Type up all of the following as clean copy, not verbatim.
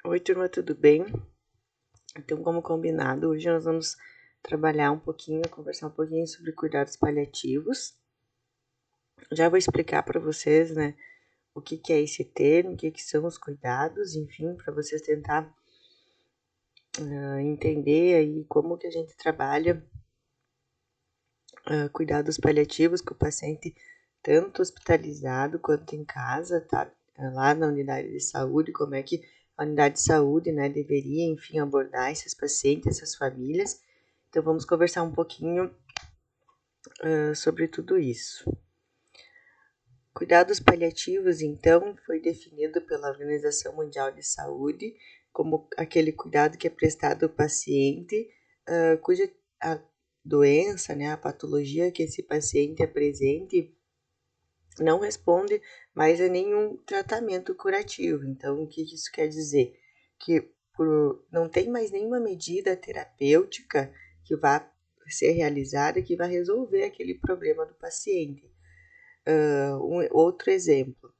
Oi, turma, tudo bem? Então, como combinado, hoje nós vamos trabalhar um pouquinho, conversar um pouquinho sobre cuidados paliativos. Já vou explicar para vocês, né, o que é esse termo, o que são os cuidados, enfim, para vocês tentar entender aí como que a gente trabalha cuidados paliativos com o paciente, tanto hospitalizado quanto em casa, tá? Lá na unidade de saúde, como é que a unidade de saúde, né, deveria, enfim, abordar esses pacientes, essas famílias. Então, vamos conversar um pouquinho sobre tudo isso. Cuidados paliativos, então, foi definido pela Organização Mundial de Saúde como aquele cuidado que é prestado ao paciente cuja a doença, né, a patologia que esse paciente apresente não responde mais a nenhum tratamento curativo. Então, o que isso quer dizer? Que não tem mais nenhuma medida terapêutica que vá ser realizada que vai resolver aquele problema do paciente. Outro exemplo,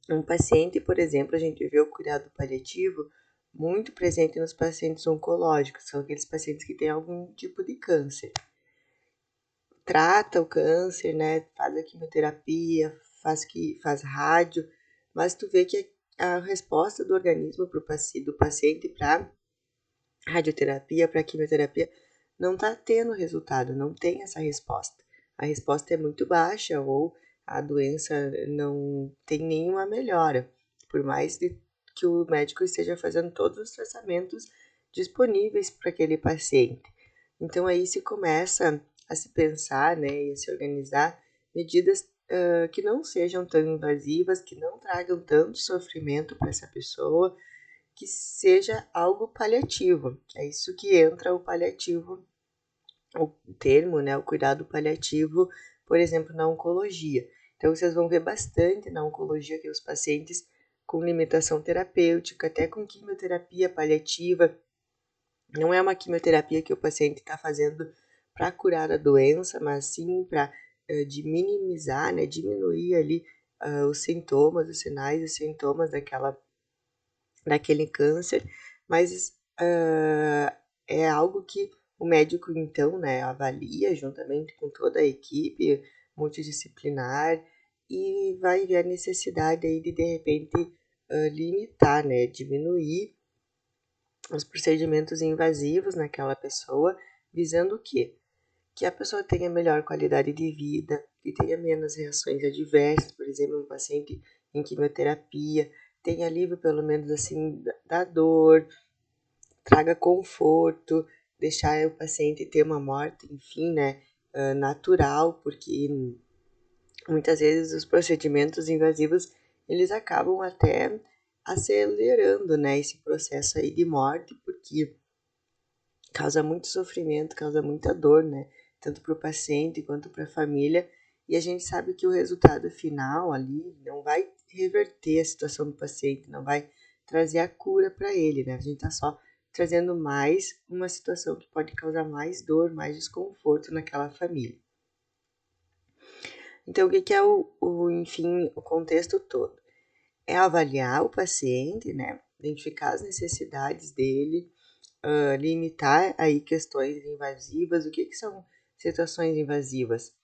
um paciente, por exemplo, a gente vê o cuidado paliativo muito presente nos pacientes oncológicos, são aqueles pacientes que têm algum tipo de câncer. Trata o câncer, né? Faz a quimioterapia, faz rádio, mas tu vê que a resposta do organismo do paciente para radioterapia, para quimioterapia, não está tendo resultado, não tem essa resposta. A resposta é muito baixa ou a doença não tem nenhuma melhora, por mais que o médico esteja fazendo todos os tratamentos disponíveis para aquele paciente. Então aí se começa a se pensar, né, e a se organizar medidas que não sejam tão invasivas, que não tragam tanto sofrimento para essa pessoa, que seja algo paliativo. É isso que entra o paliativo, o termo, né, o cuidado paliativo, por exemplo, na oncologia. Então, vocês vão ver bastante na oncologia que os pacientes com limitação terapêutica, até com quimioterapia paliativa, não é uma quimioterapia que o paciente está fazendo para curar a doença, mas sim para minimizar, né, diminuir ali os sintomas, os sinais e sintomas daquele câncer, mas é algo que o médico, então, né, avalia juntamente com toda a equipe multidisciplinar e vai ver a necessidade aí de repente, limitar, né, diminuir os procedimentos invasivos naquela pessoa, visando o quê? Que a pessoa tenha melhor qualidade de vida, que tenha menos reações adversas, por exemplo, um paciente em quimioterapia, tenha alívio pelo menos assim da dor, traga conforto, deixar o paciente ter uma morte, enfim, né, natural, porque muitas vezes os procedimentos invasivos eles acabam até acelerando, né, esse processo aí de morte, porque causa muito sofrimento, causa muita dor, né? Tanto para o paciente quanto para a família. E a gente sabe que o resultado final ali não vai reverter a situação do paciente, não vai trazer a cura para ele, né? A gente está só trazendo mais uma situação que pode causar mais dor, mais desconforto naquela família. Então, o que é enfim, o contexto todo? É avaliar o paciente, né? Identificar as necessidades dele, limitar aí questões invasivas. O que são situações invasivas?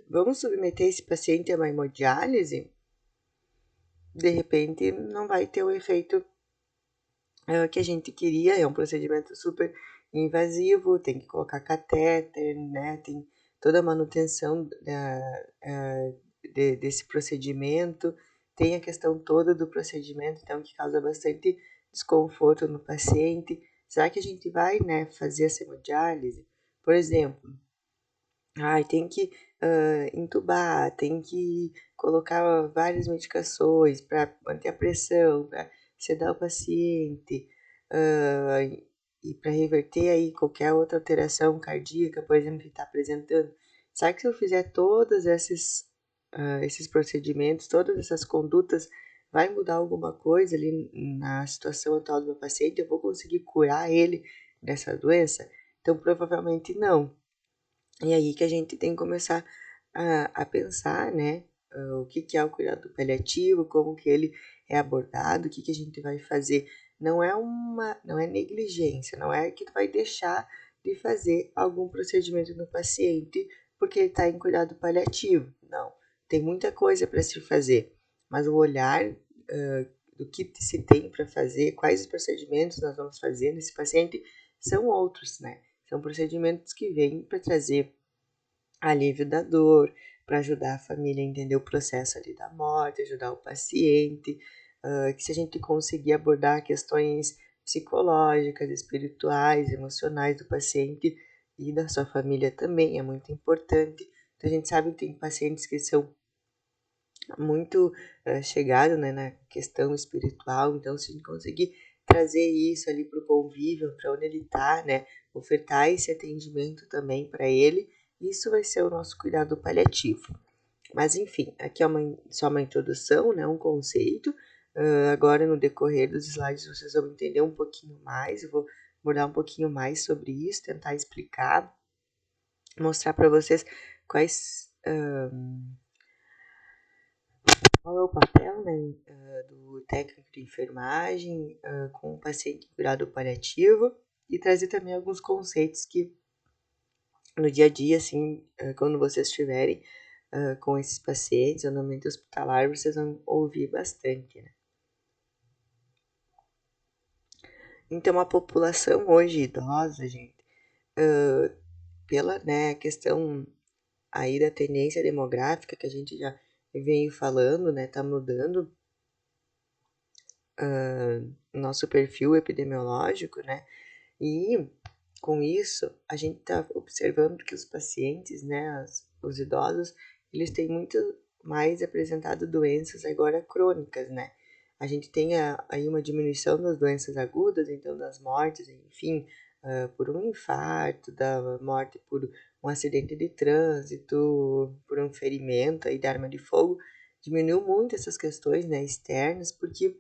Vamos submeter esse paciente a uma hemodiálise? De repente não vai ter o efeito que a gente queria, é um procedimento super invasivo, tem que colocar catéter, né? Tem toda a manutenção desse procedimento, tem a questão toda do procedimento, então que causa bastante desconforto no paciente. Será que a gente vai, né, fazer essa hemodiálise? Por exemplo, tem que entubar, tem que colocar várias medicações para manter a pressão, para sedar o paciente, e para reverter aí qualquer outra alteração cardíaca, por exemplo, que está apresentando. Será que se eu fizer todos esses procedimentos, todas essas condutas, vai mudar alguma coisa ali na situação atual do meu paciente? Eu vou conseguir curar ele dessa doença? Então, provavelmente não. E aí que a gente tem que começar a pensar, né, o que é o cuidado paliativo, como que ele é abordado, o que a gente vai fazer. Não é negligência, não é que tu vai deixar de fazer algum procedimento no paciente porque ele está em cuidado paliativo. Não, tem muita coisa para se fazer, mas o olhar do que se tem para fazer, quais os procedimentos nós vamos fazer nesse paciente, são outros, né? São procedimentos que vêm para trazer alívio da dor, para ajudar a família a entender o processo ali da morte, ajudar o paciente, que se a gente conseguir abordar questões psicológicas, espirituais, emocionais do paciente e da sua família também, é muito importante. Então, a gente sabe que tem pacientes que são muito chegados, né, na questão espiritual, então se a gente conseguir trazer isso ali para o convívio, para onde ele está, né, ofertar esse atendimento também para ele, isso vai ser o nosso cuidado paliativo. Mas enfim, aqui é só uma introdução, né, um conceito. Agora no decorrer dos slides vocês vão entender um pouquinho mais, eu vou abordar um pouquinho mais sobre isso, tentar explicar, mostrar para vocês qual é o papel, né, do técnico de enfermagem com o paciente em cuidado paliativo e trazer também alguns conceitos que no dia a dia, assim, quando vocês estiverem com esses pacientes no ambiente hospitalar, vocês vão ouvir bastante, né? Então, a população hoje idosa, gente, pela, né, questão aí da tendência demográfica que a gente já veio falando, né, tá mudando nosso perfil epidemiológico, né, e com isso a gente está observando que os pacientes, né, os idosos, eles têm muito mais apresentado doenças agora crônicas, né. A gente tem aí uma diminuição das doenças agudas, então das mortes, enfim, por um infarto, da morte por um acidente de trânsito, por um ferimento aí de arma de fogo, diminuiu muito essas questões, né, externas, porque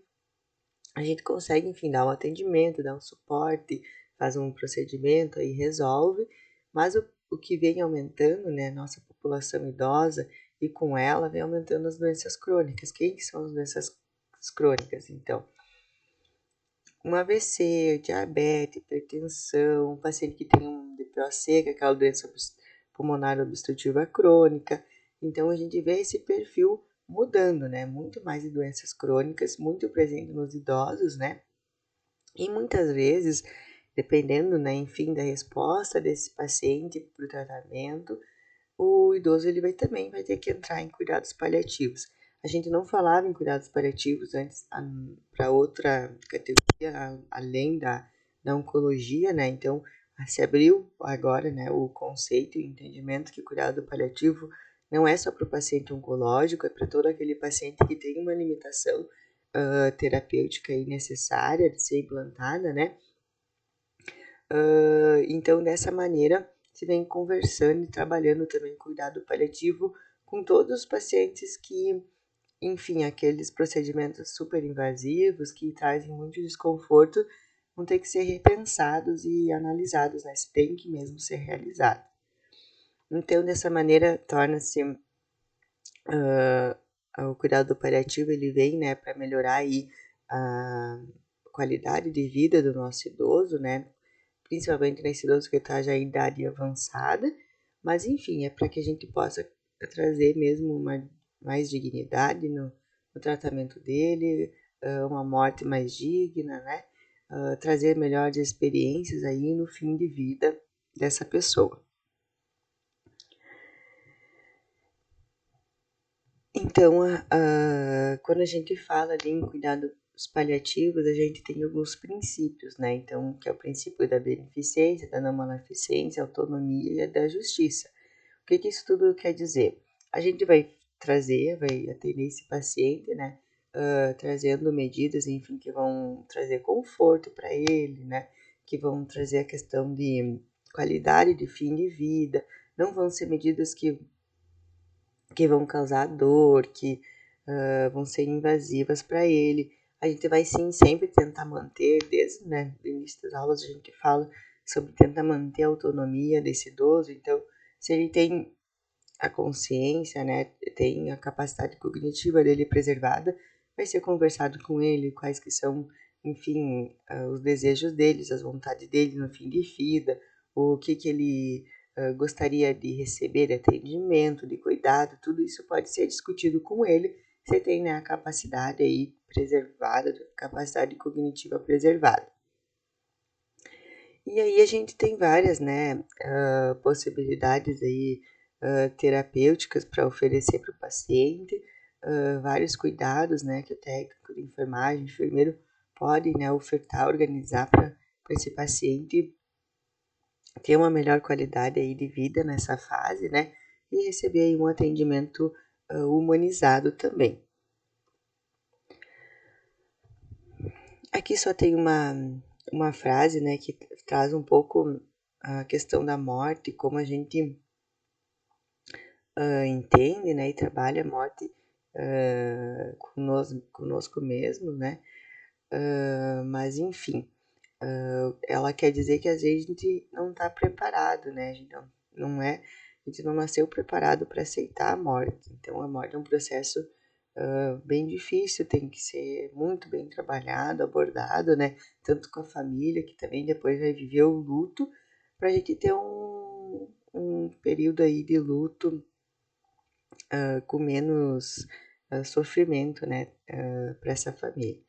a gente consegue, enfim, dar um atendimento, dar um suporte, faz um procedimento aí resolve, mas o que vem aumentando, né, nossa população idosa e com ela vem aumentando as doenças crônicas. Quem que são as doenças crônicas, então? Um AVC, diabetes, hipertensão, um paciente que tem um DPOC, que é aquela doença pulmonar obstrutiva crônica. Então, a gente vê esse perfil mudando, né? Muito mais de doenças crônicas, muito presente nos idosos, né? E muitas vezes, dependendo, né, enfim, da resposta desse paciente para o tratamento, o idoso ele também vai ter que entrar em cuidados paliativos. A gente não falava em cuidados paliativos antes para outra categoria, além da oncologia, né? Então, se abriu agora, né, o conceito e o entendimento que cuidado paliativo não é só para o paciente oncológico, é para todo aquele paciente que tem uma limitação terapêutica aí necessária de ser implantada, né? Então, dessa maneira, se vem conversando e trabalhando também cuidado paliativo com todos os pacientes que, enfim, aqueles procedimentos super invasivos que trazem muito desconforto, vão ter que ser repensados e analisados, né? Se tem que mesmo ser realizado. Então, dessa maneira, torna-se o cuidado paliativo, ele vem, né, para melhorar aí a qualidade de vida do nosso idoso, né? Principalmente nesse idoso que está já em idade avançada, mas enfim, é para que a gente possa trazer mesmo mais dignidade no tratamento dele, uma morte mais digna, né? Trazer melhores experiências aí no fim de vida dessa pessoa. Então, quando a gente fala ali em cuidados paliativos, a gente tem alguns princípios, né? Então, que é o princípio da beneficência, da não maleficência, autonomia e da justiça. O que isso tudo quer dizer? A gente vai atender esse paciente, né? Trazendo medidas, enfim, que vão trazer conforto para ele, né? Que vão trazer a questão de qualidade de fim de vida. Não vão ser medidas que vão causar dor, que vão ser invasivas para ele. A gente vai sim sempre tentar manter, desde né, o início das aulas a gente fala sobre tentar manter a autonomia desse idoso. Então, se ele tem a consciência, né, tem a capacidade cognitiva dele preservada, vai ser conversado com ele quais que são, enfim, os desejos deles, as vontades dele no fim de vida, o que ele gostaria de receber de atendimento, de cuidado, tudo isso pode ser discutido com ele. Você tem, né, a capacidade aí preservada, capacidade cognitiva preservada. E aí a gente tem várias, né, possibilidades aí terapêuticas para oferecer para o paciente, vários cuidados, né, que o técnico de enfermagem, enfermeiro pode, né, ofertar, organizar para esse paciente ter uma melhor qualidade aí de vida nessa fase, né, e receber aí um atendimento humanizado também. Aqui só tem uma frase, né, que traz um pouco a questão da morte, como a gente entende, né, e trabalha a morte conosco mesmo, né, mas enfim, ela quer dizer que às vezes a gente não está preparado, né, a gente a gente não nasceu preparado para aceitar a morte, então a morte é um processo bem difícil, tem que ser muito bem trabalhado, abordado, né? Tanto com a família, que também depois vai viver o luto, para a gente ter um período aí de luto com menos sofrimento, né? Para essa família.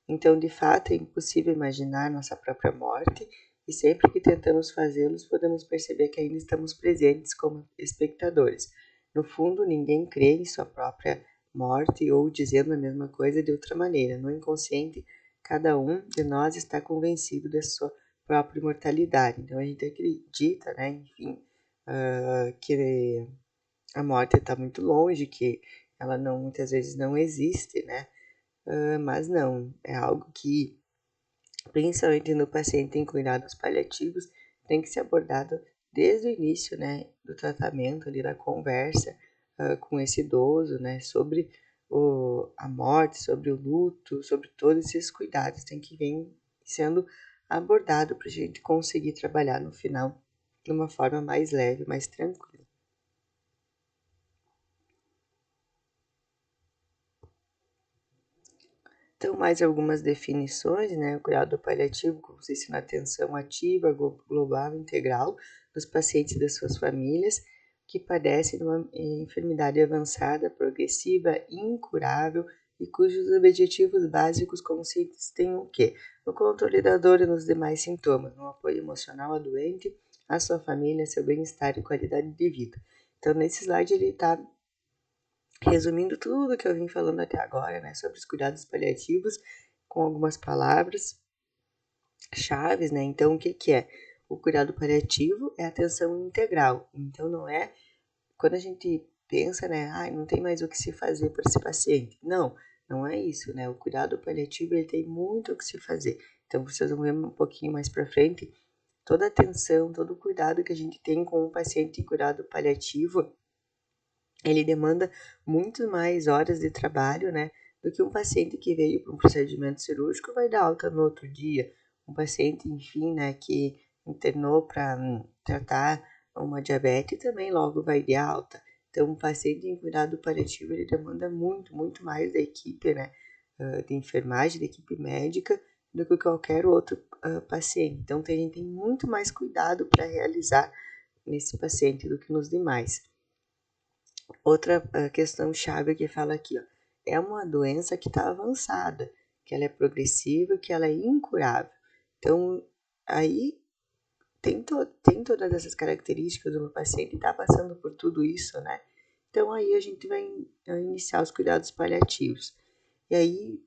Então, de fato, é impossível imaginar nossa própria morte, e sempre que tentamos fazê-los, podemos perceber que ainda estamos presentes como espectadores. No fundo, ninguém crê em sua própria morte ou dizendo a mesma coisa de outra maneira. No inconsciente, cada um de nós está convencido da sua própria imortalidade. Então, a gente acredita, né, enfim, que a morte está muito longe, que ela não, muitas vezes não existe, né? Mas não, é algo que, principalmente no paciente em cuidados paliativos, tem que ser abordado desde o início, né, do tratamento, ali da conversa com esse idoso, né, sobre a morte, sobre o luto, sobre todos esses cuidados, tem que vir sendo abordado para a gente conseguir trabalhar no final de uma forma mais leve, mais tranquila. Então, mais algumas definições, né? O cuidado paliativo consiste na atenção ativa, global, integral dos pacientes e das suas famílias que padecem de uma enfermidade avançada, progressiva, incurável e cujos objetivos básicos consistem no quê? No controle da dor e nos demais sintomas, no apoio emocional ao doente, à sua família, seu bem-estar e qualidade de vida. Então, nesse slide ele está resumindo tudo que eu vim falando até agora, né, sobre os cuidados paliativos, com algumas palavras chaves, né? Então, o que que é? O cuidado paliativo é atenção integral. Então, não é quando a gente pensa, né, não tem mais o que se fazer para esse paciente. Não, não é isso, né? O cuidado paliativo ele tem muito o que se fazer. Então, vocês vão ver um pouquinho mais para frente toda a atenção, todo o cuidado que a gente tem com o paciente em cuidado paliativo, ele demanda muito mais horas de trabalho, né, do que um paciente que veio para um procedimento cirúrgico vai dar alta no outro dia. Um paciente, enfim, né, que internou para tratar uma diabetes também logo vai de alta. Então, um paciente em cuidado paliativo, ele demanda muito, muito mais da equipe, né, de enfermagem, da equipe médica, do que qualquer outro paciente. Então, a gente tem muito mais cuidado para realizar nesse paciente do que nos demais. Outra questão chave que fala aqui, ó, é uma doença que está avançada, que ela é progressiva, que ela é incurável. Então, aí tem todas essas características do paciente está passando por tudo isso, né? Então, aí a gente vai iniciar os cuidados paliativos. E aí,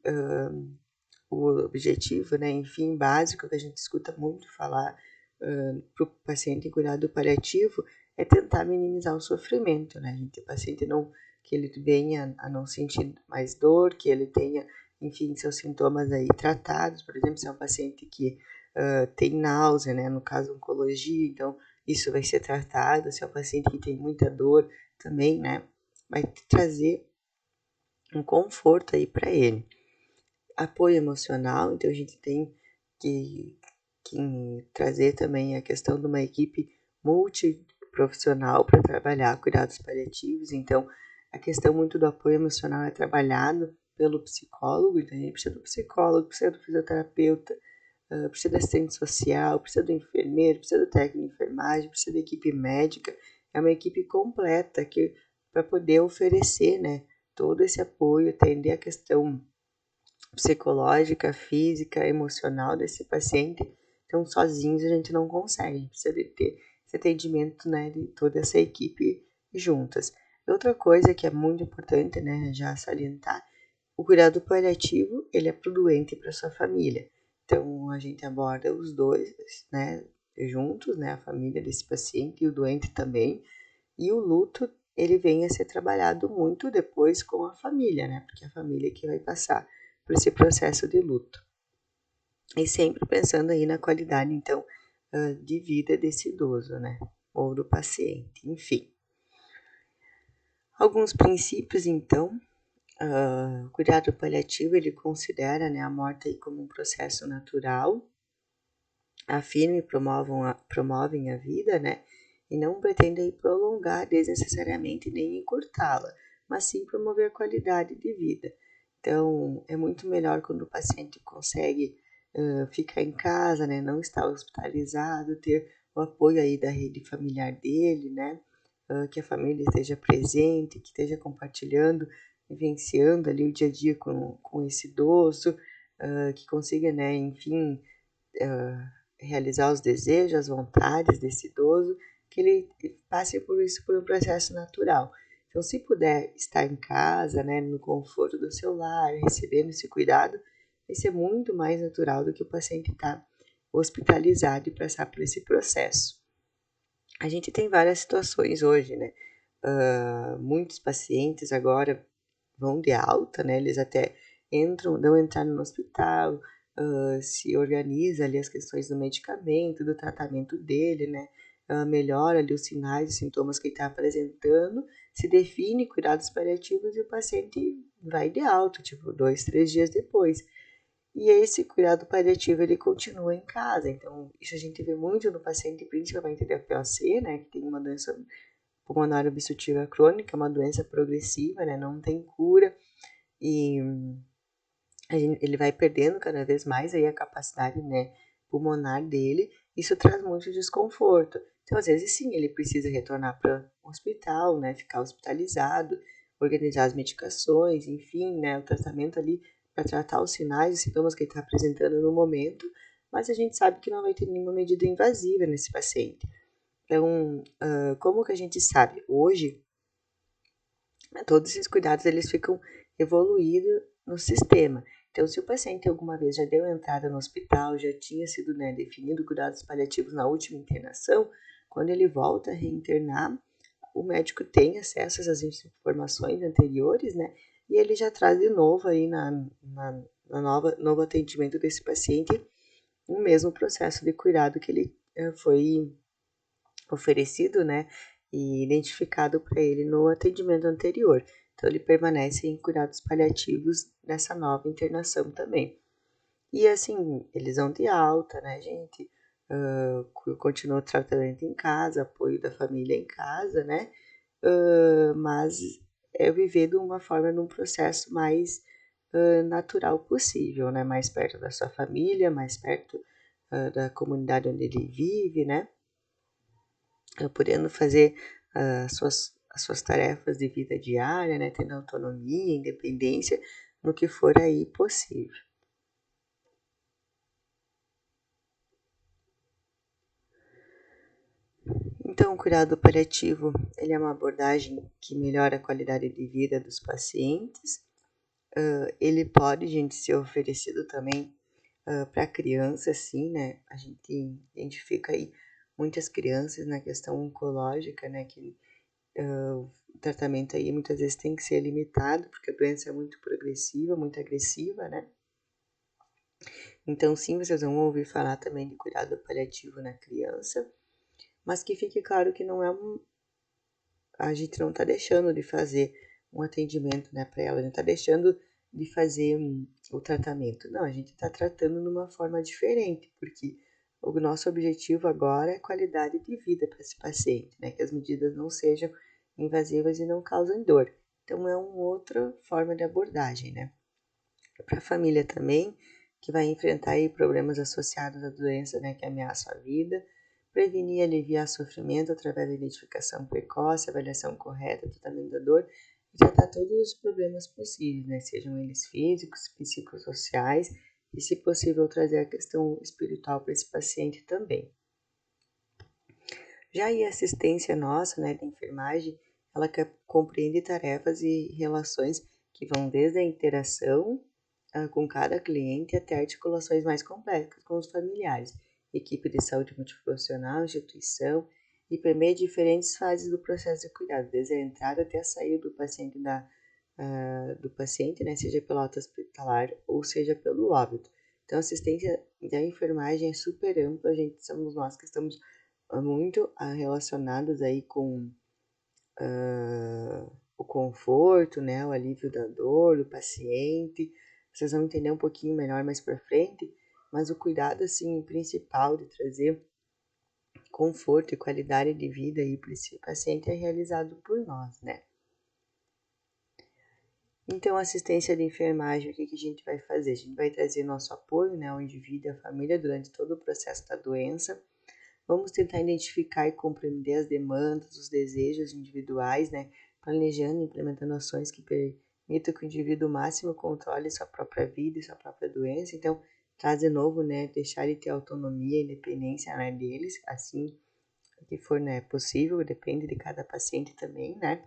o objetivo, né, enfim, básico que a gente escuta muito falar para o paciente em cuidado paliativo é tentar minimizar o sofrimento, né? A gente, o paciente não, que ele venha a não sentir mais dor, que ele tenha, enfim, seus sintomas aí tratados, por exemplo, se é um paciente que tem náusea, né? No caso, oncologia, então isso vai ser tratado, se é um paciente que tem muita dor também, né? Vai trazer um conforto aí para ele. Apoio emocional, então a gente tem que trazer também a questão de uma equipe profissional para trabalhar cuidados paliativos, então a questão muito do apoio emocional é trabalhado pelo psicólogo, então a gente precisa do psicólogo, precisa do fisioterapeuta, precisa da assistente social, precisa do enfermeiro, precisa do técnico de enfermagem, precisa da equipe médica, é uma equipe completa que para poder oferecer, né, todo esse apoio, atender a questão psicológica, física, emocional desse paciente. Então, sozinhos a gente não consegue, a gente precisa de ter esse atendimento, né, de toda essa equipe juntas. Outra coisa que é muito importante, né, já salientar, o cuidado paliativo, ele é para o doente e para sua família. Então, a gente aborda os dois, né, juntos, né, a família desse paciente e o doente também. E o luto, ele vem a ser trabalhado muito depois com a família, né, porque é a família que vai passar por esse processo de luto. E sempre pensando aí na qualidade, então, de vida desse idoso, né, ou do paciente, enfim. Alguns princípios, então. O cuidado paliativo, ele considera, né, a morte aí como um processo natural, afirma e promovem a vida, né, e não pretendem prolongar desnecessariamente nem encurtá-la, mas sim promover a qualidade de vida. Então, é muito melhor quando o paciente consegue ficar em casa, né, não estar hospitalizado, ter o apoio aí da rede familiar dele, né, que a família esteja presente, que esteja compartilhando, vivenciando ali o dia a dia com esse idoso, que consiga, né, enfim, realizar os desejos, as vontades desse idoso, que ele passe por isso por um processo natural. Então, se puder estar em casa, né, no conforto do seu lar, recebendo esse cuidado, vai ser muito mais natural do que o paciente estar hospitalizado e passar por esse processo. A gente tem várias situações hoje, né? Muitos pacientes agora vão de alta, né? Eles até dão entrada no hospital, se organiza ali as questões do medicamento, do tratamento dele, né? Melhora ali os sinais e sintomas que ele está apresentando, se define cuidados paliativos e o paciente vai de alta, tipo 2, 3 dias depois. E esse cuidado paliativo, ele continua em casa. Então, isso a gente vê muito no paciente, principalmente da POC, né? Que tem uma doença pulmonar obstrutiva crônica, uma doença progressiva, né? Não tem cura. E ele vai perdendo cada vez mais aí a capacidade, né, pulmonar dele. Isso traz muito desconforto. Então, às vezes, sim, ele precisa retornar para o hospital, né, ficar hospitalizado, organizar as medicações, enfim, né, o tratamento ali para tratar os sinais e sintomas que ele está apresentando no momento, mas a gente sabe que não vai ter nenhuma medida invasiva nesse paciente. Então, como que a gente sabe? Hoje, todos esses cuidados eles ficam evoluídos no sistema. Então, se o paciente alguma vez já deu entrada no hospital, já tinha sido, né, definido cuidados paliativos na última internação, quando ele volta a reinternar, o médico tem acesso a essas informações anteriores, né, e ele já traz de novo aí novo atendimento desse paciente o mesmo processo de cuidado que ele foi oferecido, né, e identificado para ele no atendimento anterior. Então, ele permanece em cuidados paliativos nessa nova internação também. E assim, eles vão de alta, né, gente? Continua o tratamento em casa, apoio da família em casa, né? Mas é viver de uma forma, num processo mais natural possível, né? Mais perto da sua família, mais perto da comunidade onde ele vive, né? Podendo fazer as suas tarefas de vida diária, né, tendo autonomia, independência, no que for aí possível. Então, o cuidado paliativo, ele é uma abordagem que melhora a qualidade de vida dos pacientes. Ele pode, gente, ser oferecido também para criança, sim, né? A gente identifica aí muitas crianças na questão oncológica, né, que o tratamento aí muitas vezes tem que ser limitado, porque a doença é muito progressiva, muito agressiva, né? Então, sim, vocês vão ouvir falar também de cuidado paliativo na criança, mas que fique claro que não é a gente não está deixando de fazer um atendimento, né, para ela, não está deixando de fazer o tratamento. Não, a gente está tratando de uma forma diferente, porque o nosso objetivo agora é qualidade de vida para esse paciente, né? Que as medidas não sejam invasivas e não causem dor. Então, é uma outra forma de abordagem, né? Para a família também, que vai enfrentar aí problemas associados à doença, né, que ameaça a vida, prevenir e aliviar sofrimento através da identificação precoce, avaliação correta, tratamento da dor e tratar todos os problemas possíveis, né, sejam eles físicos, psicossociais e, se possível, trazer a questão espiritual para esse paciente também. Já a assistência nossa, né, da enfermagem, ela compreende tarefas e relações que vão desde a interação com cada cliente até articulações mais complexas com os familiares, equipe de saúde multiprofissional, instituição, e permeia diferentes fases do processo de cuidado, desde a entrada até a saída do paciente do paciente, né, seja pela alta hospitalar ou seja pelo óbito. Então, a assistência da enfermagem é super ampla, somos nós que estamos muito relacionados aí com o conforto, né, o alívio da dor do paciente. Vocês vão entender um pouquinho melhor mais para frente, mas o cuidado assim principal de trazer conforto e qualidade de vida aí para esse paciente é realizado por nós, né? Então, a assistência de enfermagem, o que a gente vai fazer? A gente vai trazer nosso apoio, né, ao indivíduo e à família durante todo o processo da doença. Vamos tentar identificar e compreender as demandas, os desejos individuais, né? Planejando e implementando ações que permitam que o indivíduo máximo controle sua própria vida e sua própria doença. Então, traz de novo, né? Deixar ele ter autonomia e independência, né, deles, assim que for, né, possível, depende de cada paciente também, né?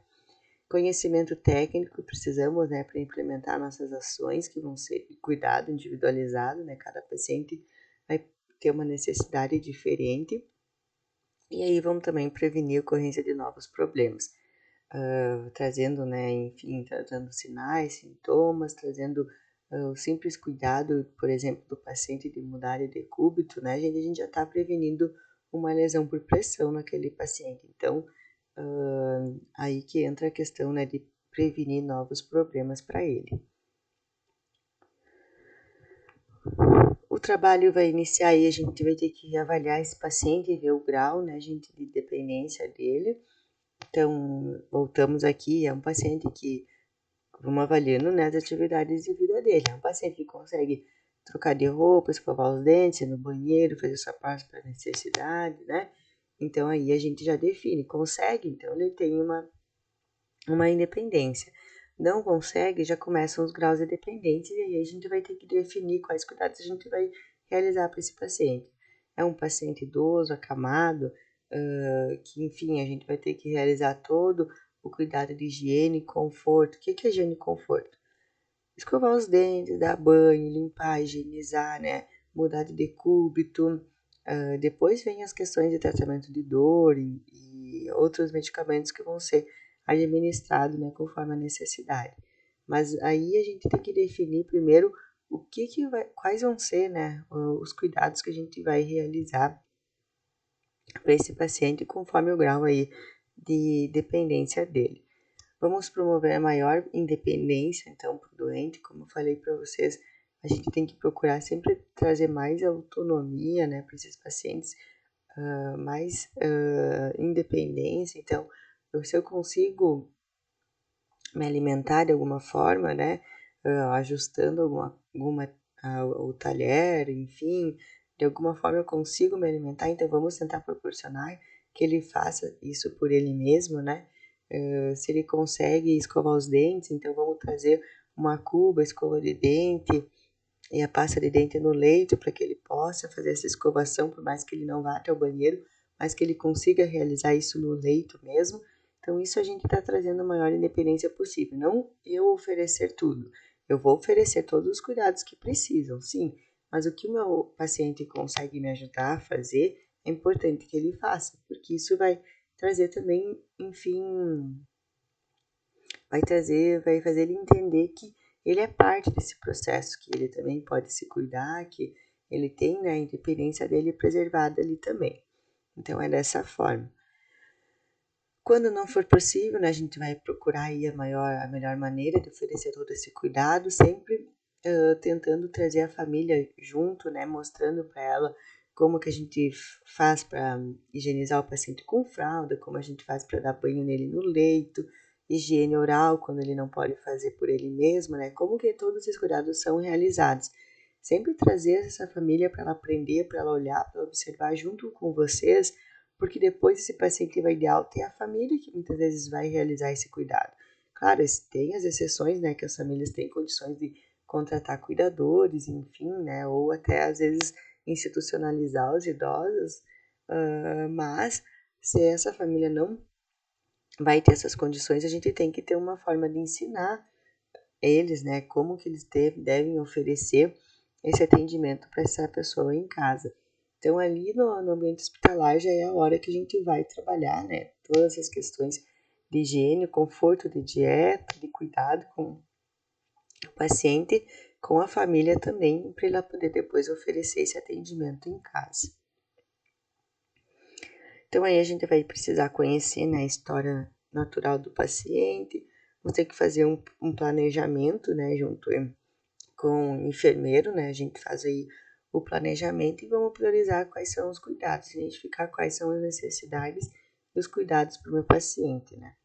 Conhecimento técnico, precisamos, né, para implementar nossas ações, que vão ser cuidado individualizado, né? Cada paciente vai ter uma necessidade diferente. E aí vamos também prevenir a ocorrência de novos problemas, trazendo, né, enfim, tratando sinais, sintomas, trazendo o simples cuidado, por exemplo, do paciente de mudar de decúbito, né, a gente já está prevenindo uma lesão por pressão naquele paciente. Então, aí que entra a questão, né, de prevenir novos problemas para ele. O trabalho vai iniciar aí, a gente vai ter que avaliar esse paciente e ver o grau, né, gente, de dependência dele. Então, voltamos aqui, é um paciente que vamos avaliando, né, as atividades de vida dele. É um paciente que consegue trocar de roupa, escovar os dentes, ir no banheiro, fazer sua parte para necessidade, né? Então, aí a gente já define, consegue, então ele tem uma independência. Não consegue, já começam os graus de dependência e aí a gente vai ter que definir quais cuidados a gente vai realizar para esse paciente. É um paciente idoso, acamado, que, enfim, a gente vai ter que realizar todo o cuidado de higiene e conforto. O que é higiene e conforto? Escovar os dentes, dar banho, limpar, higienizar, né? Mudar de decúbito. Depois vem as questões de tratamento de dor e outros medicamentos que vão ser administrados, né, conforme a necessidade. Mas aí a gente tem que definir primeiro quais vão ser, né, os cuidados que a gente vai realizar para esse paciente conforme o grau aí de dependência dele. Vamos promover a maior independência, então, para o doente, como eu falei para vocês, a gente tem que procurar sempre trazer mais autonomia, né, para esses pacientes, mais independência. Então, se eu consigo me alimentar de alguma forma, né, ajustando o talher, enfim, de alguma forma eu consigo me alimentar, então vamos tentar proporcionar que ele faça isso por ele mesmo, né? Se ele consegue escovar os dentes, então vamos trazer uma cuba, escova de dente e a pasta de dente no leito para que ele possa fazer essa escovação, por mais que ele não vá até o banheiro, mas que ele consiga realizar isso no leito mesmo. Então, isso a gente está trazendo a maior independência possível. Não eu oferecer tudo. Eu vou oferecer todos os cuidados que precisam, sim. Mas o que o meu paciente consegue me ajudar a fazer, é importante que ele faça, porque isso vai trazer também, enfim, vai fazer ele entender que ele é parte desse processo, que ele também pode se cuidar, que ele tem, né, a independência dele preservada ali também. Então, é dessa forma. Quando não for possível, né, a gente vai procurar aí a melhor maneira de oferecer todo esse cuidado, sempre tentando trazer a família junto, né, mostrando para ela como que a gente faz para higienizar o paciente com fralda, como a gente faz para dar banho nele no leito, higiene oral quando ele não pode fazer por ele mesmo, né? Como que todos esses cuidados são realizados. Sempre trazer essa família para ela aprender, para ela olhar, para observar junto com vocês, porque depois esse paciente vai de alta e é a família que muitas vezes vai realizar esse cuidado. Claro, tem as exceções, né, que as famílias têm condições de contratar cuidadores, enfim, né, ou até às vezes institucionalizar os idosos, mas se essa família não vai ter essas condições, a gente tem que ter uma forma de ensinar eles, né, como que eles devem oferecer esse atendimento para essa pessoa em casa. Então, ali no ambiente hospitalar já é a hora que a gente vai trabalhar, né, todas as questões de higiene, conforto de dieta, de cuidado com o paciente, com a família também, para ela poder depois oferecer esse atendimento em casa. Então, aí a gente vai precisar conhecer, né, a história natural do paciente, vamos ter que fazer um planejamento, né, junto com o enfermeiro, né, a gente faz aí o planejamento e vamos priorizar quais são os cuidados, identificar quais são as necessidades e os cuidados para o meu paciente, né.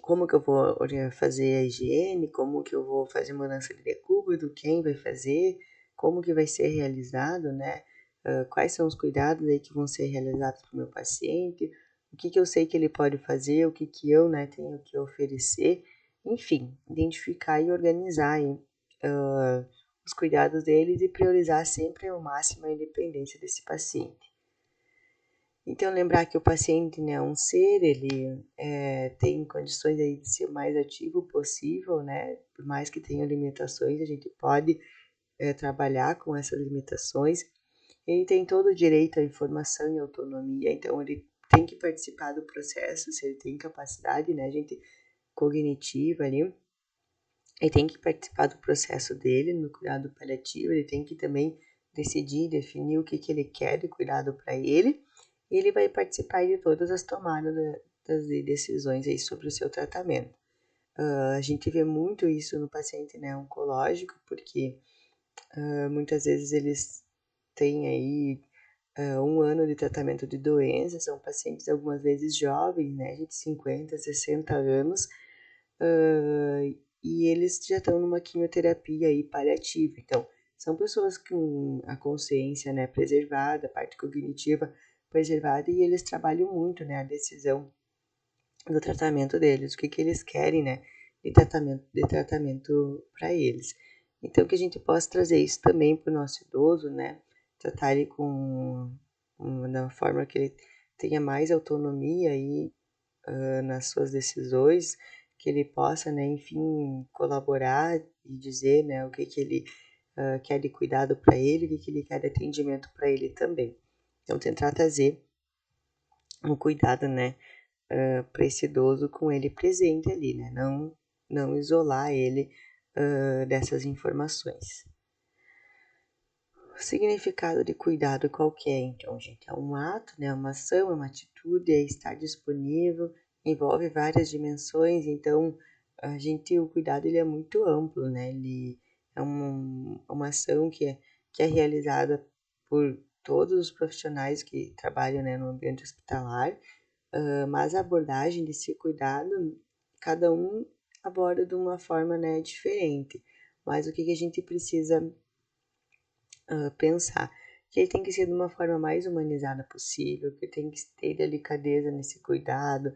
Como que eu vou fazer a higiene, como que eu vou fazer mudança de decúbito, quem vai fazer, como que vai ser realizado, né? Quais são os cuidados aí que vão ser realizados para o meu paciente, o que eu sei que ele pode fazer, o que eu, né, tenho que oferecer, enfim, identificar e organizar aí, os cuidados deles e priorizar sempre ao máximo a independência desse paciente. Então, lembrar que o paciente, né, é um ser, ele tem condições aí de ser o mais ativo possível, né? Por mais que tenha limitações, a gente pode trabalhar com essas limitações. Ele tem todo o direito à informação e autonomia, então ele tem que participar do processo, se ele tem capacidade, né, gente cognitiva ali, ele tem que participar do processo dele no cuidado paliativo, ele tem que também decidir, definir o que ele quer de cuidado para ele, e ele vai participar de todas as tomadas das decisões aí sobre o seu tratamento. A gente vê muito isso no paciente, né, oncológico, porque muitas vezes eles têm aí 1 ano de tratamento de doença, são pacientes algumas vezes jovens, né, de 50, 60 anos, e eles já estão numa quimioterapia aí paliativa. Então, são pessoas com a consciência, né, preservada, a parte cognitiva preservada, e eles trabalham muito, né, a decisão do tratamento deles, o que eles querem, né, de tratamento para eles. Então, que a gente possa trazer isso também para o nosso idoso, né, tratar ele da forma que ele tenha mais autonomia aí nas suas decisões, que ele possa, né, enfim, colaborar e dizer, né, o que ele quer de cuidado para ele, o que ele quer de atendimento para ele também. Então, tentar trazer um cuidado, né, para esse idoso com ele presente ali, né, não isolar ele dessas informações. O significado de cuidado qualquer, então, gente, é um ato, né, uma ação, é uma atitude, é estar disponível, envolve várias dimensões, então o cuidado ele é muito amplo, né, ele é uma ação que é realizada por todos os profissionais que trabalham, né, no ambiente hospitalar, mas a abordagem desse cuidado, cada um aborda de uma forma, né, diferente, mas o que a gente precisa pensar que ele tem que ser de uma forma mais humanizada possível, que tem que ter delicadeza nesse cuidado,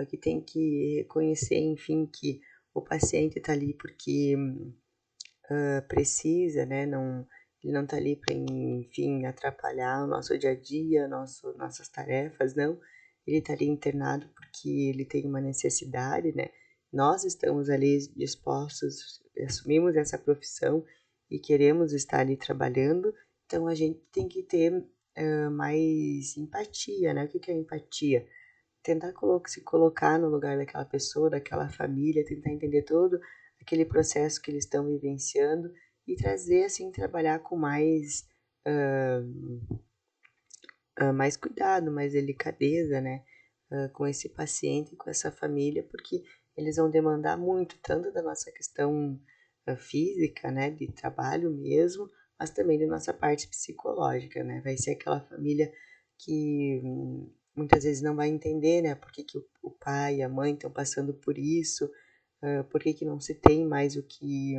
que tem que reconhecer, enfim, que o paciente está ali porque precisa, né? Ele não está ali para, enfim, atrapalhar o nosso dia a dia, nossas tarefas, não. Ele está ali internado porque ele tem uma necessidade, né? Nós estamos ali dispostos, assumimos essa profissão e queremos estar ali trabalhando, então a gente tem que ter mais empatia, né? O que é empatia? Tentar se colocar no lugar daquela pessoa, daquela família, tentar entender todo aquele processo que eles estão vivenciando e trazer, assim, trabalhar com mais cuidado, mais delicadeza, né, com esse paciente, com essa família, porque eles vão demandar muito, tanto da nossa questão física, né, de trabalho mesmo, mas também da nossa parte psicológica, né? Vai ser aquela família que muitas vezes não vai entender, né? Por que o pai e a mãe estão passando por isso, por que não se tem mais o que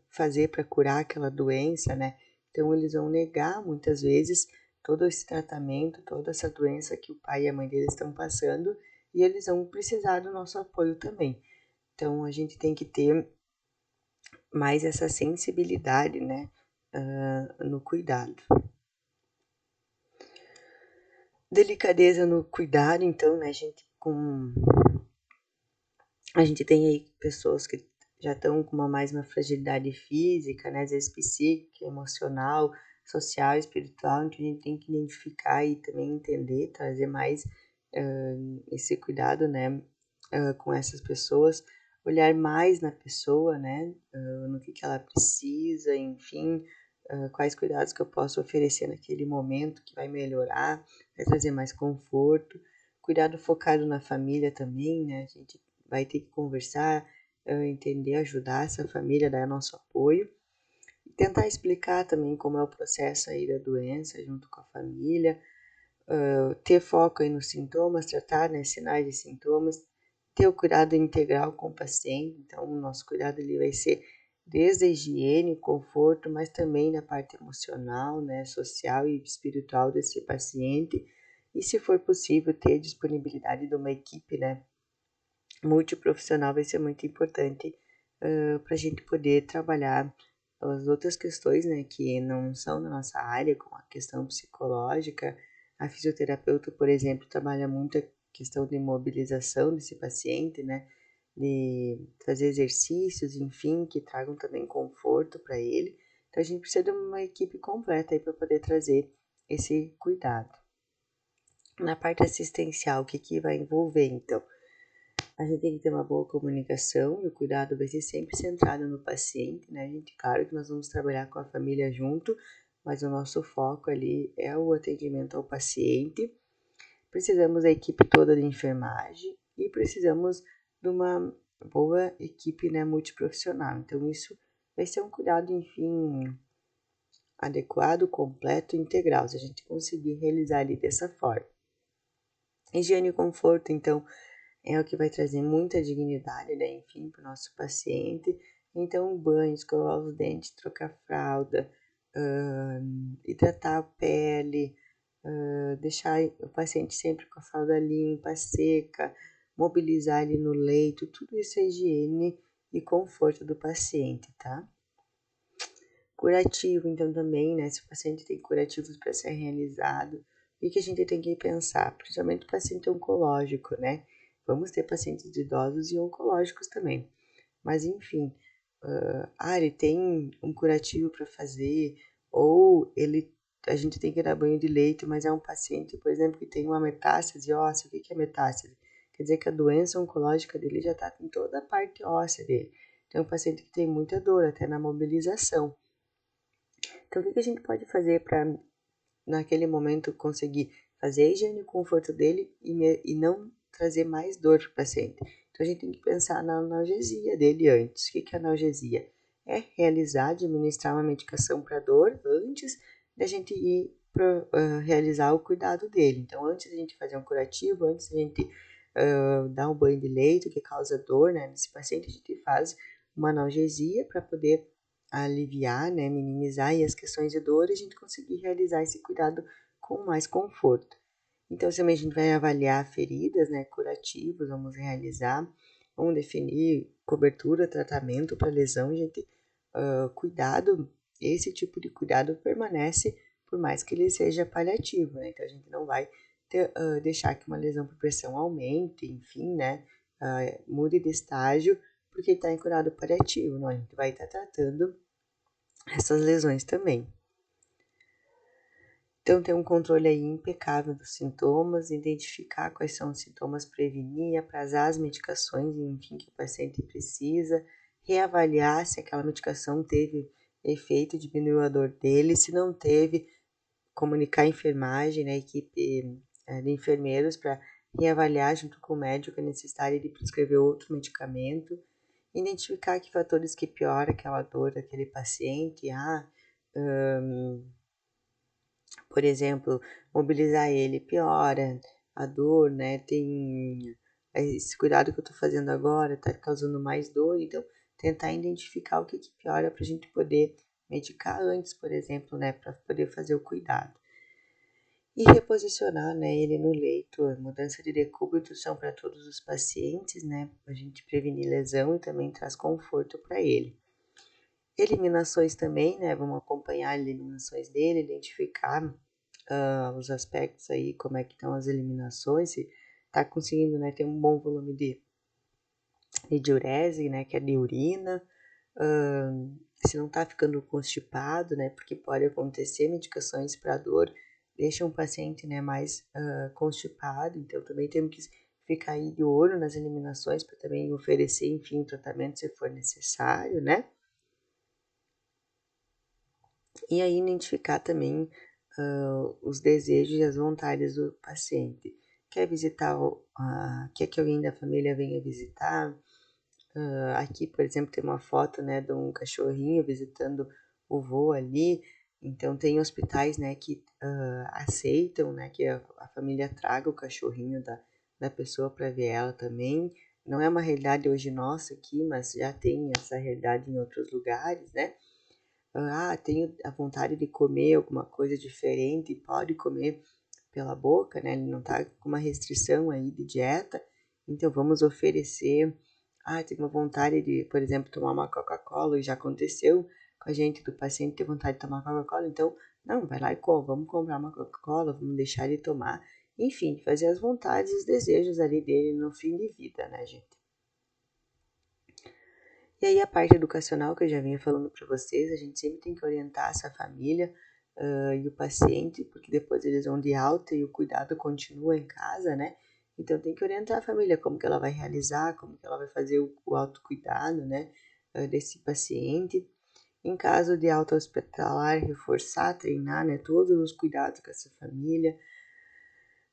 fazer para curar aquela doença, né? Então eles vão negar muitas vezes todo esse tratamento, toda essa doença que o pai e a mãe deles estão passando, e eles vão precisar do nosso apoio também. Então a gente tem que ter mais essa sensibilidade, né, no cuidado. Delicadeza no cuidado, então, né, a gente tem aí pessoas que já estão com uma fragilidade física, né, às vezes psíquica, emocional, social, espiritual, então a gente tem que identificar e também entender, trazer mais esse cuidado, né, com essas pessoas, olhar mais na pessoa, né, no que ela precisa, enfim, quais cuidados que eu posso oferecer naquele momento que vai melhorar, vai trazer mais conforto. Cuidado focado na família também, né, a gente vai ter que conversar, entender, ajudar essa família, dar nosso apoio. E tentar explicar também como é o processo aí da doença junto com a família, ter foco aí nos sintomas, tratar, né, sinais e sintomas, ter o cuidado integral com o paciente, então o nosso cuidado ele vai ser desde a higiene, conforto, mas também na parte emocional, né, social e espiritual desse paciente, e se for possível ter disponibilidade de uma equipe, né, multiprofissional vai ser muito importante para a gente poder trabalhar as outras questões, né, que não são da nossa área, como a questão psicológica. A fisioterapeuta, por exemplo, trabalha muito a questão de mobilização desse paciente, né, de fazer exercícios, enfim, que tragam também conforto para ele. Então a gente precisa de uma equipe completa aí para poder trazer esse cuidado. Na parte assistencial, o que vai envolver, então? A gente tem que ter uma boa comunicação e o cuidado vai ser sempre centrado no paciente, né, gente? Claro que nós vamos trabalhar com a família junto, mas o nosso foco ali é o atendimento ao paciente. Precisamos da equipe toda de enfermagem e precisamos de uma boa equipe, né, multiprofissional. Então, isso vai ser um cuidado, enfim, adequado, completo e integral, se a gente conseguir realizar ali dessa forma. Higiene e conforto, então, é o que vai trazer muita dignidade, né, enfim, para o nosso paciente. Então, banho, escovar os dentes, trocar fralda, hidratar a pele, deixar o paciente sempre com a fralda limpa, seca, mobilizar ele no leito, tudo isso é higiene e conforto do paciente, tá? Curativo, então, também, né, se o paciente tem curativos para ser realizado, o que a gente tem que pensar? Principalmente o paciente oncológico, né? Vamos ter pacientes idosos e oncológicos também. Mas, enfim, ele tem um curativo para fazer, ou a gente tem que dar banho de leite, mas é um paciente, por exemplo, que tem uma metástase óssea. O que é metástase? Quer dizer que a doença oncológica dele já está em toda a parte óssea dele. Então, é um paciente que tem muita dor, até na mobilização. Então, o que a gente pode fazer para, naquele momento, conseguir fazer a higiene e conforto dele e não trazer mais dor para o paciente? Então, a gente tem que pensar na analgesia dele antes. O que é analgesia? É realizar, administrar uma medicação para dor antes da gente ir realizar o cuidado dele. Então, antes da gente fazer um curativo, antes da gente dar um banho de leito que causa dor, né, nesse paciente, a gente faz uma analgesia para poder aliviar, né, minimizar as questões de dor e a gente conseguir realizar esse cuidado com mais conforto. Então, também a gente vai avaliar feridas, né, curativos, vamos realizar, vamos definir cobertura, tratamento para lesão, gente, cuidado, esse tipo de cuidado permanece por mais que ele seja paliativo, né, então a gente não vai deixar que uma lesão por pressão aumente, enfim, né, mude de estágio, porque está em cuidado paliativo, não, a gente vai estar tratando essas lesões também. Então, ter um controle aí impecável dos sintomas, identificar quais são os sintomas, prevenir, aprazar as medicações, enfim, que o paciente precisa, reavaliar se aquela medicação teve efeito, diminuiu a dor dele, se não teve, comunicar a enfermagem, né, a equipe de enfermeiros para reavaliar junto com o médico a necessidade de prescrever outro medicamento. Identificar que fatores que pioram aquela dor daquele paciente, por exemplo, mobilizar ele piora a dor, né? Tem esse cuidado que eu tô fazendo agora, tá causando mais dor, então tentar identificar o que piora pra gente poder medicar antes, por exemplo, né? Pra poder fazer o cuidado. E reposicionar, né, ele no leito, mudança de decúbito são para todos os pacientes, né? A gente prevenir lesão e também traz conforto para ele. Eliminações também, né? Vamos acompanhar as eliminações dele, identificar os aspectos aí, como é que estão as eliminações, se tá conseguindo, né, ter um bom volume de diurese, né, que é de urina, se não tá ficando constipado, né, porque pode acontecer medicações para dor, deixa um paciente, né, mais constipado, então também temos que ficar aí de olho nas eliminações para também oferecer, enfim, tratamento se for necessário, né. E aí identificar também os desejos e as vontades do paciente. Quer visitar, quer que alguém da família venha visitar? Aqui, por exemplo, tem uma foto, né, de um cachorrinho visitando o vô ali. Então, tem hospitais, né, que aceitam, né, que a família traga o cachorrinho da pessoa para ver ela também. Não é uma realidade hoje nossa aqui, mas já tem essa realidade em outros lugares, né? Tenho a vontade de comer alguma coisa diferente, pode comer pela boca, né? Ele não tá com uma restrição aí de dieta, então vamos oferecer. Tenho uma vontade de, por exemplo, tomar uma Coca-Cola, e já aconteceu com a gente, do paciente ter vontade de tomar Coca-Cola, então, não, vai lá e vamos comprar uma Coca-Cola, vamos deixar ele tomar. Enfim, fazer as vontades e os desejos ali dele no fim de vida, né, gente? E aí a parte educacional que eu já vinha falando para vocês, a gente sempre tem que orientar essa família e o paciente, porque depois eles vão de alta e o cuidado continua em casa, né? Então tem que orientar a família como que ela vai realizar, como que ela vai fazer o autocuidado, né, desse paciente. Em caso de alta hospitalar, reforçar, treinar, né, todos os cuidados com essa família,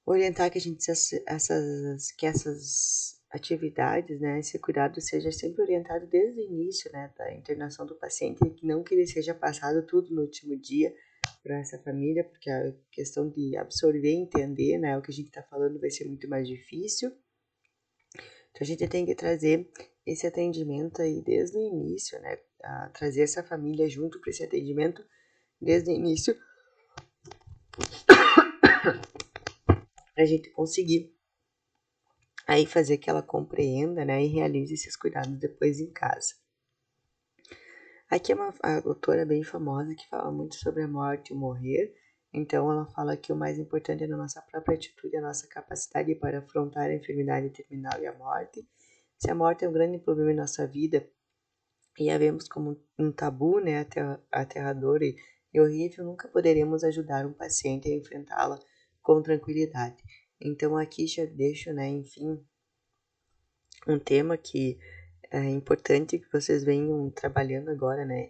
orientar que a gente que essas atividades, né, esse cuidado seja sempre orientado desde o início, né, da internação do paciente, e que não que ele seja passado tudo no último dia para essa família, porque a questão de absorver e entender, né, o que a gente está falando vai ser muito mais difícil. Então a gente tem que trazer esse atendimento aí desde o início, né, trazer essa família junto para esse atendimento desde o início, para a gente conseguir aí fazer que ela compreenda, né, e realize esses cuidados depois em casa. Aqui é uma autora bem famosa que fala muito sobre a morte e o morrer, então ela fala que o mais importante é a nossa própria atitude, a nossa capacidade para afrontar a enfermidade terminal e a morte. Se a morte é um grande problema em nossa vida e a vemos como um tabu, né, aterrador e horrível, nunca poderemos ajudar um paciente a enfrentá-la com tranquilidade. Então aqui já deixo, né, enfim, um tema que é importante que vocês venham trabalhando agora, né,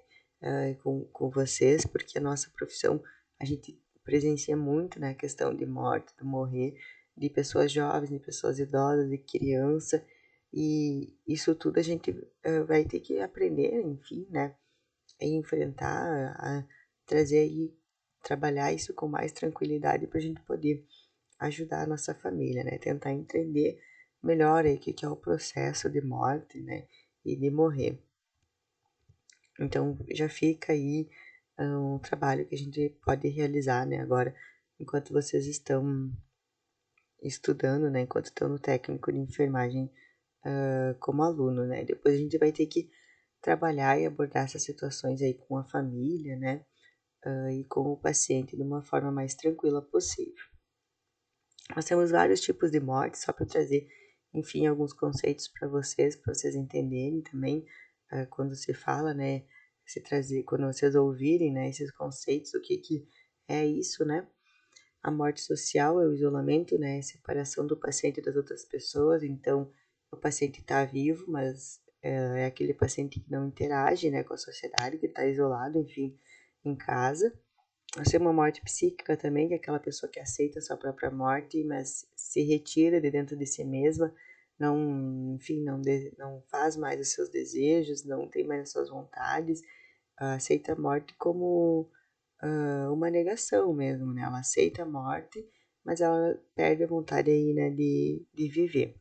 com vocês, porque a nossa profissão, a gente presencia muito, né, a questão de morte, do morrer, de pessoas jovens, de pessoas idosas, de criança, e isso tudo a gente vai ter que aprender, enfim, né, a enfrentar, a trazer aí, trabalhar isso com mais tranquilidade para a gente poder ajudar a nossa família, né? Tentar entender melhor aí o que é o processo de morte, né? E de morrer. Então, já fica aí um trabalho que a gente pode realizar, né? Agora, enquanto vocês estão estudando, né? Enquanto estão no técnico de enfermagem como aluno, né? Depois a gente vai ter que trabalhar e abordar essas situações aí com a família, né? E com o paciente de uma forma mais tranquila possível. Nós temos vários tipos de morte, só para trazer, enfim, alguns conceitos para vocês entenderem também, quando se fala, né, se trazer, quando vocês ouvirem, né, esses conceitos, o que é isso, né? A morte social é o isolamento, né, a separação do paciente das outras pessoas, então o paciente está vivo, mas é aquele paciente que não interage, né, com a sociedade, que está isolado, enfim, em casa. Nós temos uma morte psíquica também, que é aquela pessoa que aceita a sua própria morte, mas se retira de dentro de si mesma, não, enfim, não faz mais os seus desejos, não tem mais as suas vontades, aceita a morte como uma negação mesmo, né? Ela aceita a morte, mas ela perde a vontade aí, né, de viver.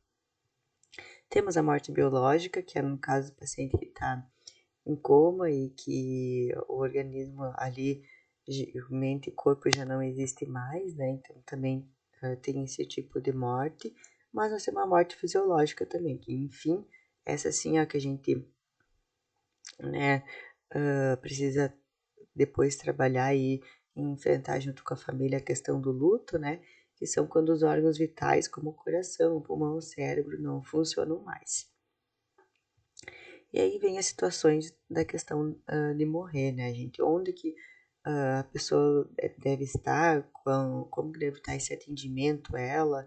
Temos a morte biológica, que é no caso do paciente que está em coma e que o organismo ali, mente e corpo já não existe mais, né? Então também tem esse tipo de morte, mas nós temos uma morte fisiológica também, que enfim, essa sim é a que a gente, né, precisa depois trabalhar e enfrentar junto com a família a questão do luto, né? Que são quando os órgãos vitais, como o coração, o pulmão, o cérebro, não funcionam mais. E aí vem as situações da questão de morrer, né, gente? Onde que a pessoa deve estar, como que deve estar esse atendimento a ela,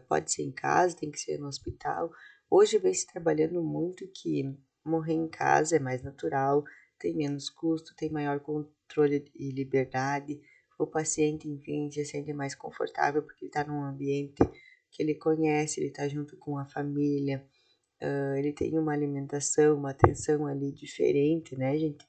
pode ser em casa, tem que ser no hospital. Hoje vem se trabalhando muito que morrer em casa é mais natural, tem menos custo, tem maior controle e liberdade. O paciente, enfim, se sente mais confortável porque ele está num ambiente que ele conhece, ele está junto com a família, ele tem uma alimentação, uma atenção ali diferente, né, gente?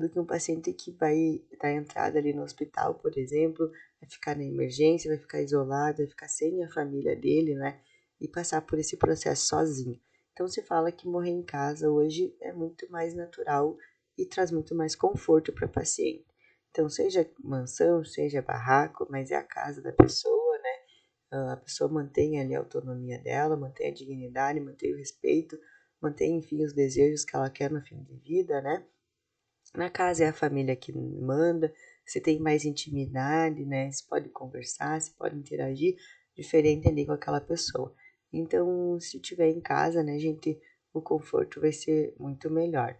Do que um paciente que vai dar entrada ali no hospital, por exemplo, vai ficar na emergência, vai ficar isolado, vai ficar sem a família dele, né? E passar por esse processo sozinho. Então se fala que morrer em casa hoje é muito mais natural e traz muito mais conforto para o paciente. Então, seja mansão, seja barraco, mas é a casa da pessoa, né? A pessoa mantém ali a autonomia dela, mantém a dignidade, mantém o respeito, mantém, enfim, os desejos que ela quer no fim de vida, né? Na casa é a família que manda, você tem mais intimidade, né? Você pode conversar, você pode interagir diferente ali com aquela pessoa. Então, se tiver em casa, né, gente, o conforto vai ser muito melhor.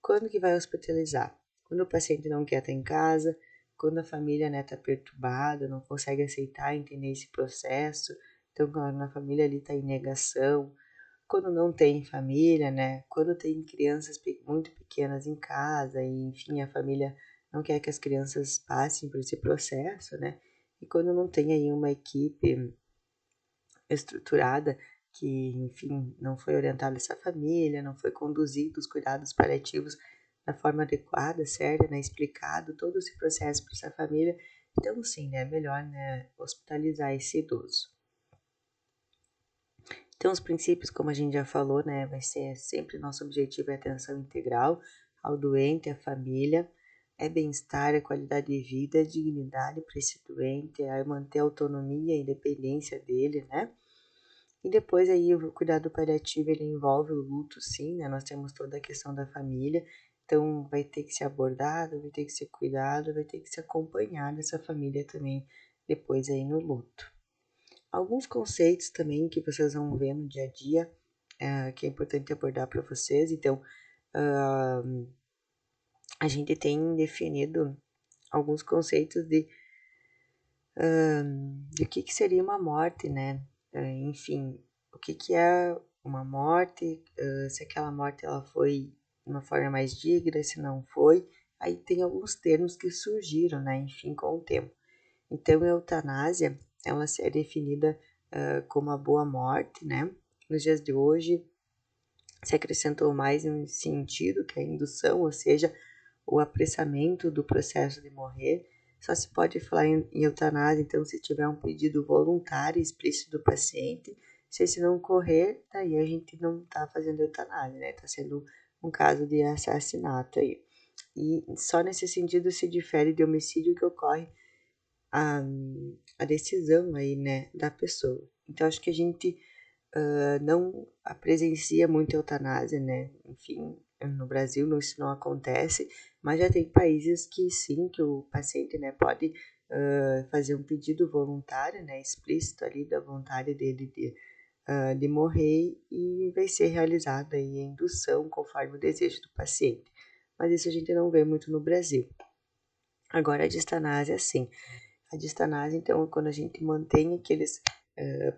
Quando que vai hospitalizar? Quando o paciente não quer estar em casa, quando a família, né, tá perturbada, não consegue aceitar, entender esse processo. Então, quando a família ali tá em negação, quando não tem família, né? Quando tem crianças muito pequenas em casa e, enfim, a família não quer que as crianças passem por esse processo, né? E quando não tem aí uma equipe estruturada que, enfim, não foi orientada essa família, não foi conduzido os cuidados paliativos da forma adequada, certa, né? Explicado todo esse processo para essa família. Então, sim, né? É melhor, né, hospitalizar esse idoso. Então, os princípios, como a gente já falou, né, vai ser sempre nosso objetivo é atenção integral ao doente, à família, é bem-estar, é qualidade de vida, é dignidade para esse doente, é manter a autonomia e independência dele, né? E depois aí o cuidado paliativo, ele envolve o luto, sim, né? Nós temos toda a questão da família, então vai ter que ser abordado, vai ter que ser cuidado, vai ter que ser acompanhado essa família também depois aí no luto. Alguns conceitos também que vocês vão ver no dia a dia, que é importante abordar para vocês. Então, a gente tem definido alguns conceitos de que seria uma morte, né? Enfim, o que é uma morte, se aquela morte ela foi de uma forma mais digna, se não foi. Aí tem alguns termos que surgiram, né? Enfim, com o tempo. Então, a eutanásia, ela é definida como a boa morte, né? Nos dias de hoje, se acrescentou mais um sentido, que é a indução, ou seja, o apressamento do processo de morrer. Só se pode falar em eutanásia, então, se tiver um pedido voluntário explícito do paciente. Se esse não ocorrer, daí a gente não está fazendo eutanásia, né? Está sendo um caso de assassinato aí. E só nesse sentido se difere de homicídio que ocorre a, a decisão aí, né, da pessoa. Então, acho que a gente não presencia muito eutanásia, né? Enfim, no Brasil isso não acontece, mas já tem países que sim, que o paciente, né, pode fazer um pedido voluntário, né, explícito ali da vontade dele de morrer e vai ser realizada aí a indução conforme o desejo do paciente. Mas isso a gente não vê muito no Brasil. Agora a distanásia, sim. A distanase, então, é quando a gente mantém aqueles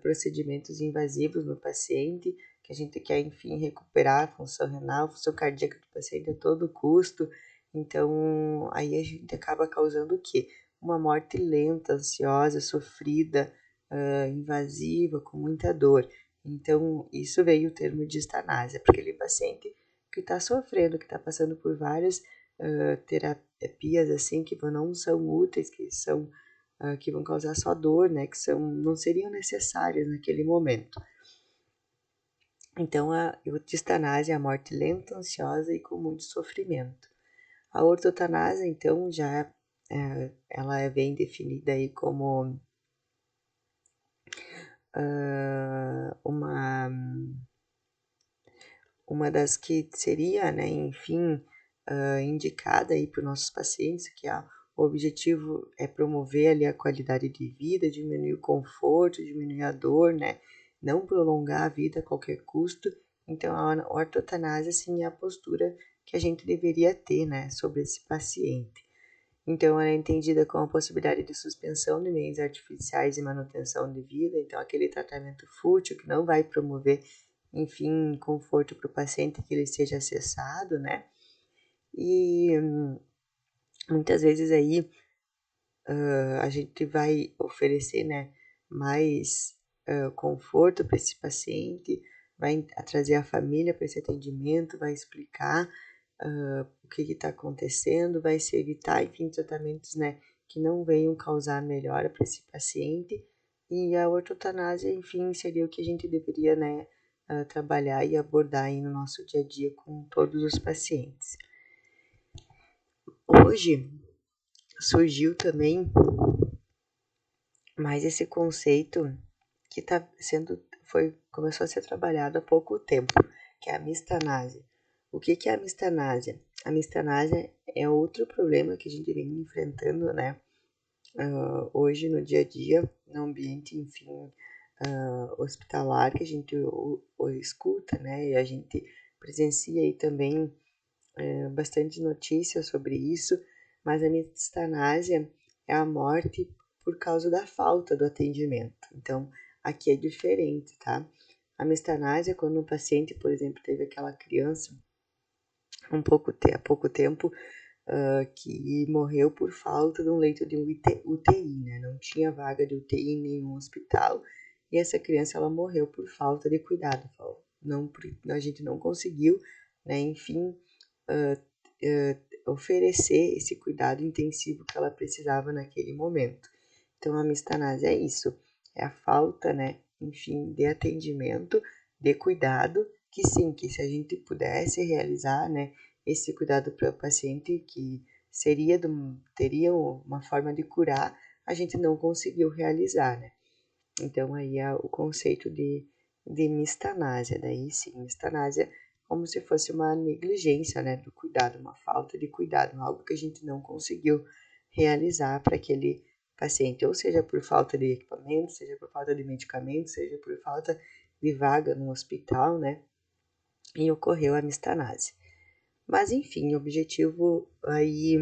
procedimentos invasivos no paciente, que a gente quer, enfim, recuperar a função renal, a função cardíaca do paciente a todo custo. Então, aí a gente acaba causando o quê? Uma morte lenta, ansiosa, sofrida, invasiva, com muita dor. Então, isso veio o termo distanásia, para aquele paciente que está sofrendo, que está passando por várias terapias assim que não são úteis, que vão causar só dor, né, não seriam necessárias naquele momento. Então, a eutanasia é a morte lenta, ansiosa e com muito sofrimento. A ortotanásia, então, ela é bem definida aí como uma das que seria, né, enfim, indicada aí para os nossos pacientes, o objetivo é promover ali a qualidade de vida, diminuir o conforto, diminuir a dor, né, não prolongar a vida a qualquer custo. Então, a ortotanásia, sim, é a postura que a gente deveria ter, né, sobre esse paciente. Então, ela é entendida como a possibilidade de suspensão de meios artificiais e manutenção de vida. Então, aquele tratamento fútil que não vai promover, enfim, conforto para o paciente, que ele seja acessado, né? E muitas vezes aí a gente vai oferecer, né, mais conforto para esse paciente, vai trazer a família para esse atendimento, vai explicar o que está acontecendo, vai se evitar, enfim, tratamentos, né, que não venham causar melhora para esse paciente. E a ortotanásia, enfim, seria o que a gente deveria, né, trabalhar e abordar aí no nosso dia a dia com todos os pacientes. Hoje surgiu também mais esse conceito que começou a ser trabalhado há pouco tempo, que é a mistanásia. O que é a mistanásia? A mistanásia é outro problema que a gente vem enfrentando, né, hoje no dia a dia, no ambiente, enfim, hospitalar, que a gente o escuta, né, e a gente presencia aí também bastante notícias sobre isso, mas a mistanásia é a morte por causa da falta do atendimento. Então, aqui é diferente, tá? A mistanásia é quando um paciente, por exemplo, teve aquela criança há pouco tempo que morreu por falta de um leito de UTI, né? Não tinha vaga de UTI em nenhum hospital e essa criança ela morreu por falta de cuidado. Não, a gente não conseguiu, né? Enfim, oferecer esse cuidado intensivo que ela precisava naquele momento. Então, a mistanásia é isso, é a falta, né, enfim, de atendimento, de cuidado, que sim, que se a gente pudesse realizar, né, esse cuidado para o paciente, que teria uma forma de curar, a gente não conseguiu realizar, né. Então, aí é o conceito de mistanásia, daí sim, mistanásia como se fosse uma negligência, né, do cuidado, uma falta de cuidado, algo que a gente não conseguiu realizar para aquele paciente, ou seja por falta de equipamento, seja por falta de medicamento, seja por falta de vaga no hospital, né, e ocorreu a mistanase. Mas, enfim, o objetivo aí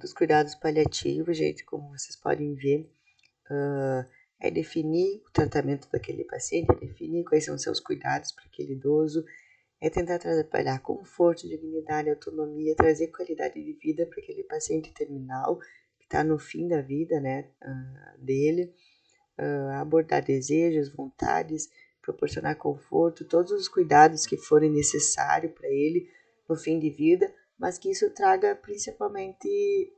dos cuidados paliativos, gente, como vocês podem ver, é definir o tratamento daquele paciente, é definir quais são os seus cuidados para aquele idoso, é tentar trabalhar conforto, dignidade, autonomia, trazer qualidade de vida para aquele paciente terminal que está no fim da vida, né, dele, abordar desejos, vontades, proporcionar conforto, todos os cuidados que forem necessários para ele no fim de vida, mas que isso traga principalmente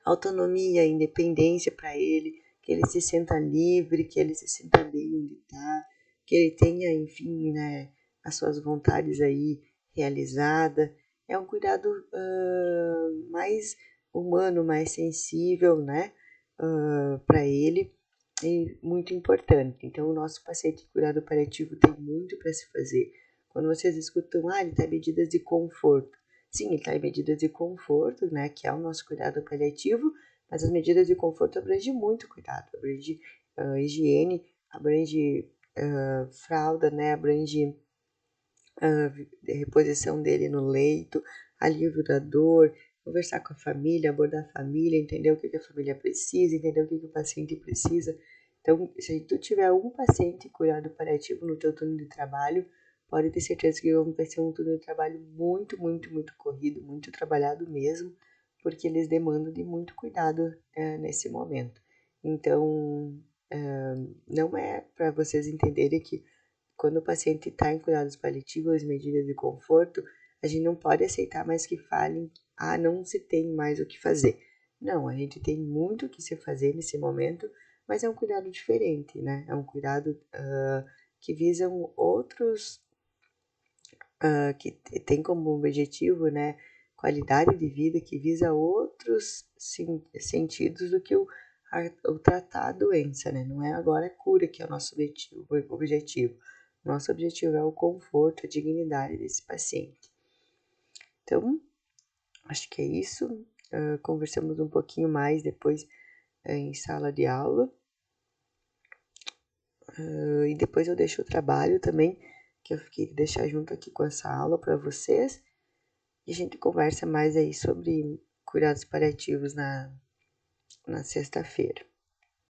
autonomia, independência para ele, que ele se sinta livre, que ele se sinta bem onde está, que ele tenha, enfim, né, as suas vontades aí realizadas. É um cuidado mais humano, mais sensível, né, para ele e muito importante. Então, o nosso paciente de cuidado paliativo tem muito para se fazer. Quando vocês escutam, ele está em medidas de conforto. Sim, ele está em medidas de conforto, né, que é o nosso cuidado paliativo, mas as medidas de conforto abrangem muito cuidado, abrange higiene, abrange fralda, né, abrange reposição dele no leito, alívio da dor, conversar com a família, abordar a família, entender o que a família precisa, entender o que o paciente precisa. Então, se tu tiver um paciente cuidado paliativo no teu turno de trabalho, pode ter certeza que vai ser um turno de trabalho muito, muito, muito corrido, muito trabalhado mesmo, porque eles demandam de muito cuidado nesse momento. Então, Não é para vocês entenderem que quando o paciente está em cuidados paliativos, medidas de conforto, a gente não pode aceitar mais que falem, não se tem mais o que fazer. Não, a gente tem muito o que se fazer nesse momento, mas é um cuidado diferente, né? É um cuidado que visam outros, que tem como objetivo, né, qualidade de vida, que visa outros sentidos do que o tratar a doença, né? Não é agora a cura que é o nosso objetivo. Nosso objetivo é o conforto, a dignidade desse paciente. Então, acho que é isso. Conversamos um pouquinho mais depois em sala de aula. E depois eu deixo o trabalho também, que eu fiquei de deixar junto aqui com essa aula para vocês. E a gente conversa mais aí sobre cuidados paliativos na sexta-feira.